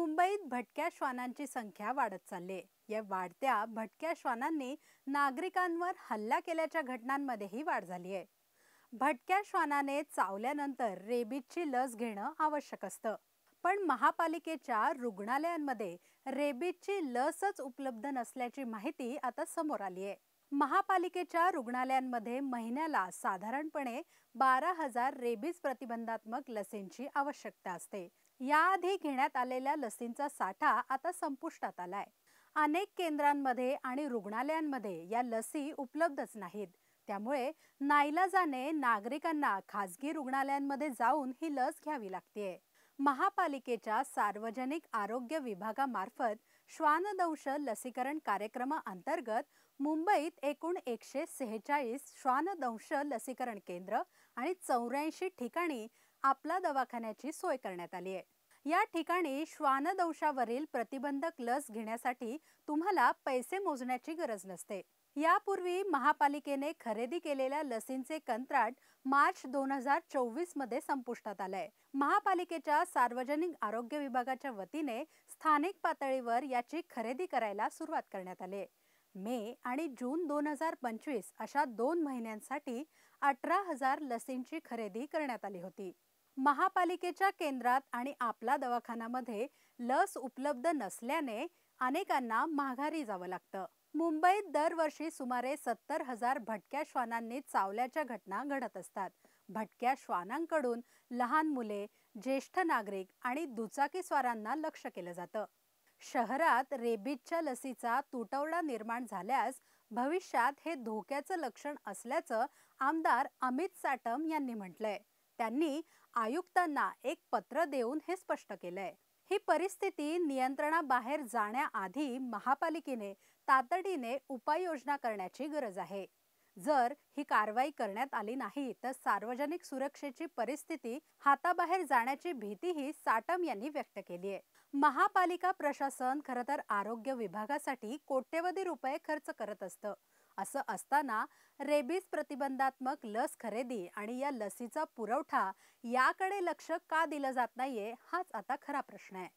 मुंबईत भटक्या श्वानांची संख्या वाढत चालली आहे. या वाढत्या भटक्या श्वानांनी नागरिकांवर हल्ला केल्याच्या घटनांमध्येही वाढ झाली आहे. भटक्या श्वानाने चावल्यानंतर रेबीजची लस घेणं आवश्यक असतं. पण महापालिकेच्या रुग्णालयांमध्ये रेबीजची लसच उपलब्ध नसल्याची माहिती आता समोर आली आहे. महापालिकेच्या रुग्णालयांमध्ये महिन्याला साधारणपणे 12,000 रेबीज प्रतिबंधात्मक लसींची आवश्यकता असते. याआधी घेण्यात आलेल्या लसींचा साठा आता संपुष्टात आलाय. अनेक केंद्रांमध्ये आणि रुग्णालयांमध्ये या लसी उपलब्धच नाहीत. त्यामुळे नाईलाजाने नागरिकांना खासगी रुग्णालयांमध्ये जाऊन ही लस घ्यावी लागते. महापालिकेच्या सार्वजनिक आरोग्य विभागामार्फत श्वानदंश लसीकरण कार्यक्रमाअंतर्गत मुंबईत एकूण 146 श्वानदंश लसीकरण केंद्र आणि 84 ठिकाणी आपला दवाखान्याची सोय करण्यात आली आहे. या ठिकाणी श्वानदंशावरील प्रतिबंधक लस घेण्यासाठी तुम्हाला पैसे मोजण्याची गरज नसते. यापूर्वी महापालिकेने खरेदी केलेल्या लसींचे कंत्राट मार्च 2024 मध्ये संपुष्टात आलंय. महापालिकेच्या सार्वजनिक आरोग्य विभागाच्या वतीने स्थानिक पातळीवर याची खरेदी करायला सुरुवात करण्यात आली. मे आणि जून 2025 अशा 2 महिन्यांसाठी 18,000 लसींची खरेदी करण्यात आली होती. महापालिकेच्या केंद्रात आणि आपला दवाखान्यामध्ये लस उपलब्ध नसल्याने अनेकांना माघारी जावं लागतं. मुंबईत दरवर्षी सुमारे 70,000 भटक्या श्वानांनी चावल्याच्या घटना घडत असतात. भटक्या श्वानांकडून लहान मुले, ज्येष्ठ नागरिक आणि दुचाकीस्वारांना लक्ष्य केलं जातं. शहरात रेबीजच्या लसीचा तुटवडा निर्माण झाल्यास भविष्यात हे धोक्याचं लक्षण असल्याचं आमदार अमित साटम यांनी म्हटलंय. त्यांनी आयुक्तांना एक पत्र देऊन हे स्पष्ट केलंय. ही परिस्थिती नियंत्रणाबाहेर जाण्याआधी महापालिकेने तातडीने उपाययोजना करण्याची गरज आहे. जर ही कारवाई करण्यात आली नाही तर सार्वजनिक सुरक्षेची परिस्थिती हाताबाहेर जाण्याची भीतीही साटम यांनी व्यक्त केली आहे. महापालिका प्रशासन खरं तर आरोग्य विभागासाठी कोट्यवधी रुपये खर्च करत असतं. असं असताना रेबीज प्रतिबंधात्मक लस खरेदी आणि या लसीचा पुरवठा याकडे लक्ष का दिलं जात नाहीये हाच आता खरा प्रश्न आहे.